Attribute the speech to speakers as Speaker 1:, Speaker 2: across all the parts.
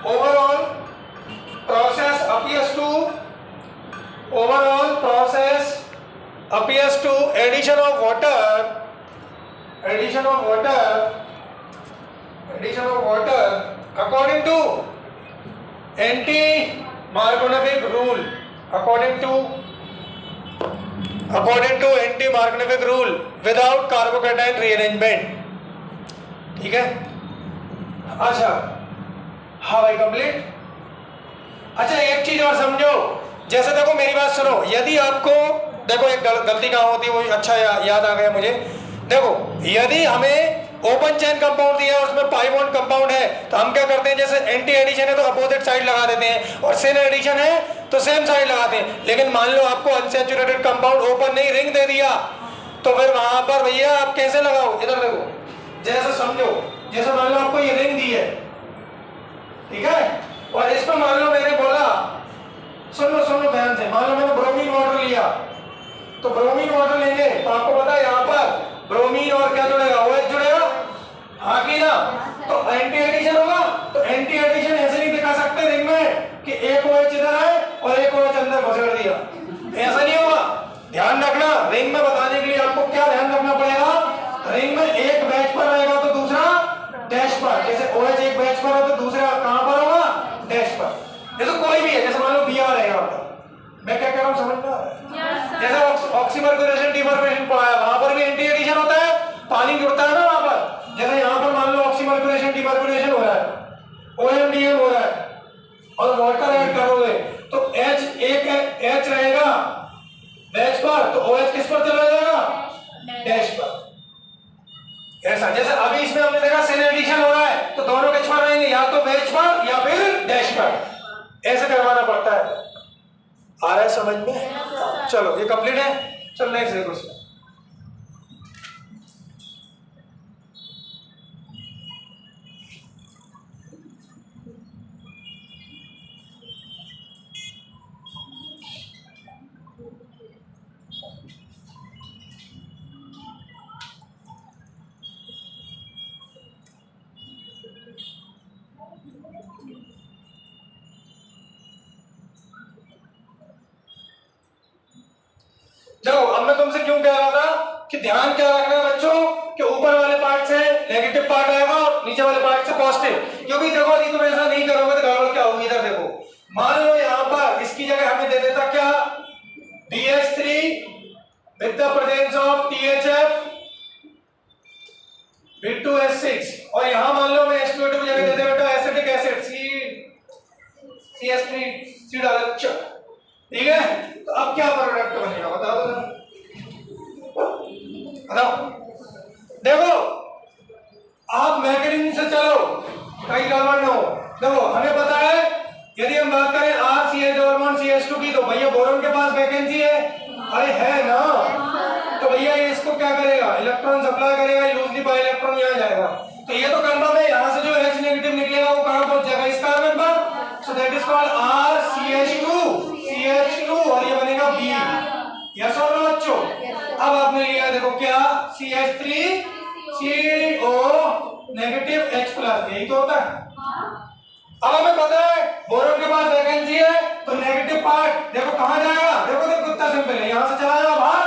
Speaker 1: overall process appears to addition of water according to anti-Markovnikov rule, without carbocation rearrangement. ठीक है, अच्छा हाँ भाई कंप्लीट। अच्छा एक चीज और समझो, जैसे देखो मेरी बात सुनो, यदि आपको देखो एक गलती कहाँ होती है वो अच्छा याद आ गया मुझे। देखो यदि हमें ओपन चेन कंपाउंड दिया है उसमें पाई बॉन्ड कंपाउंड है तो हम क्या करते हैं, जैसे एंटी एडिशन है तो अपोजिट साइड लगा देते हैं और सिन एडिशन है तो सेम साइड लगाते हैं। लेकिन मान लो आपको अनसैचुरेटेड कंपाउंड ओपन नहीं रिंग दे दिया तो फिर वहां पर भैया आप कैसे लगाओ, इधर देखो, जैसे समझो, जैसे मान लो आपको ये रिंग दी है, ठीक है, और इसमें मान लो मैंने बोला, सुन लो ध्यान से, मान लो मैंने ब्रोमीन वाटर लिया तो ब्रोमीन वाटर लेंगे तो आपको पता है यहाँ पर ब्रोमीन और क्या जुड़ेगा, OH जुड़ेगा, हाँ कि ना। तो एंटी एडिशन होगा, तो एंटी एडिशन ऐसे नहीं दिखा सकते रिंग में कि एक OH इधर है और एक OH अंदर घुसेड़ दिया, ऐसा नहीं होगा। ध्यान रखना, रिंग में बताने के लिए आपको क्या ध्यान रखना पड़ेगा, रिंग में एक बैच पर रहेगा तो दूसरा डैश पर, जैसे OH एक बैच पर है तो दूसरा कहां पर होगा, डैश पर। जैसे कोई भी है, जैसे मान लो Br है यहाँ पर, मैं क्या कह रहा हूँ समझ में आ रहा है? जैसे ऑक्सीमर्कुलेशन डिमर्कुलेशन पढ़ा है, वहां पर भी एंटी एडिशन होता है, पानी जुड़ता है ना वहां पर। जैसे यहाँ पर मान लो ऑक्सीमर्कुलेशन डिमर्कुलेशन हो रहा है, OMDM हो रहा है और वाटर ऐड करोगे तो H रहेगा बैच पर तो OH किस पर चला जाएगा, डैश पर। ऐसा जैसे अभी इसमें हमने देखा सिन एडिशन हो रहा है तो दोनों किस पर रहेंगे, या तो बैच पर या फिर डैश पर, ऐसे करवाना पड़ता है। आ रहा है समझ में? चलो ये कंप्लीट है, चलो नेक्स्ट देखो। देखो अब मैं तुमसे क्यों कह रहा था कि ध्यान क्या रखना है बच्चों कि ऊपर वाले पार्ट से नेगेटिव पार्ट आएगा और नीचे वाले पार्ट से पॉजिटिव, क्योंकि देखो यदि तुम ऐसा नहीं करोगे तो गड़बड़ क्या होगी। इधर देखो, मान लो यहाँ पर इसकी जगह हमें दे देता क्या, BH3 with the presence of THF with 2S6, और यहाँ मान लो मैं H2O2 की जगह दे दे बेटा एसिटिक एसिड CH3 डाल, ठीक है। तो अब क्या प्रोडक्ट बनेगा बता दो, बताओ। देखो आप मैकेनिज्म से चलो, कई गड़बड़ न हो। देखो हमें पता है यदि हम बात करें RCH की तो भैया बोरॉन के पास वैकेंसी है, अरे है ना, तो भैया ये इसको क्या करेगा, इलेक्ट्रॉन सप्लाई करेगा, यूजली बाय इलेक्ट्रॉन यहाँ जाएगा। तो ये तो कंफर्म है, यहाँ से जो H नेगेटिव निकलेगा वो कहाँ पहुंच जाएगा, इस कार्बन पर, so that is called RCH2 और ये बनेगा B। यस और नो बच्चों? अब आपने लिया देखो क्या, CH3CO नेगेटिव H प्लस, यही तो होता है। अब हमें पता है बोरॉन के पास वैकेंसी है तो नेगेटिव पार्ट देखो कहां जाएगा, देखो कितना सिंपल है, यहां से चला जाएगा बाहर,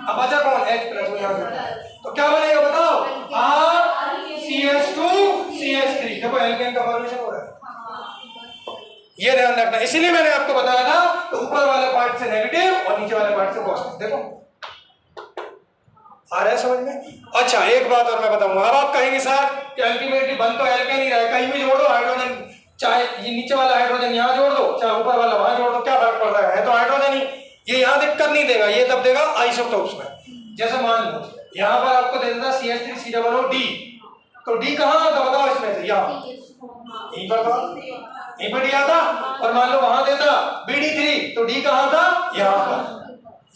Speaker 1: अब बचा कौन, H प्लस, यहां से तो क्या बनेगा बताओ, RCH2CH3। देखो एल्केन का फॉर्मेशन हो रहा है, ये ध्यान रखना। इसीलिए मैंने आपको बताया था तो ऊपर वाले पार्ट से नेगेटिव और नीचे वाले पार्ट से पॉजिटिव। देखो आ रहा है समझ में? अच्छा एक बात और मैं बताऊंगा, अब आप कहेंगे सर कि अल्टीमेटली बन तो एल्केन ही रहा है, कहीं भी जोड़ दो हाइड्रोजन, चाहे ये नीचे वाला हाइड्रोजन यहाँ जोड़ दो चाहे ऊपर वाला वहां जोड़ दो, क्या फर्क पड़ता है तो हाइड्रोजन ही, ये यहाँ दिक्कत नहीं देगा, ये तब देगा आइसोटोप्स में। जैसे मान लो यहाँ पर आपको दे देता CH3COO D, तो D कहाँ आता बताओ इसमें से, यहाँ यहीं पर यहीं पर D आता, और मान लो वहां देता BD3 तो D कहाँ था, यहाँ पर,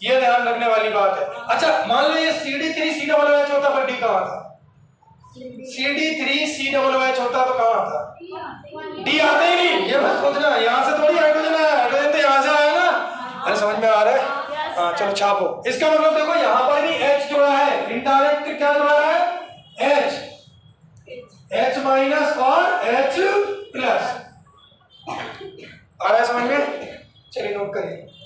Speaker 1: ये ध्यान रखने वाली बात है। अच्छा मान लो ये CD3COOH होता पर D कहाँ था, CD3COOH होता तो कहाँ था, D आता ही नहीं, ये मत सोचना यहाँ से थोड़ी हाइड्रोजन आया, हाइड्रोजन तो यहाँ से आया ना। अरे समझ में आ रहा है? हाँ चलो छापो। इसका मतलब देखो यहाँ पर भी H जुड़ा है, इनडायरेक्ट क्या जुड़ा है, H माइनस और H प्लस, समझ में? चलिए नोट करिए।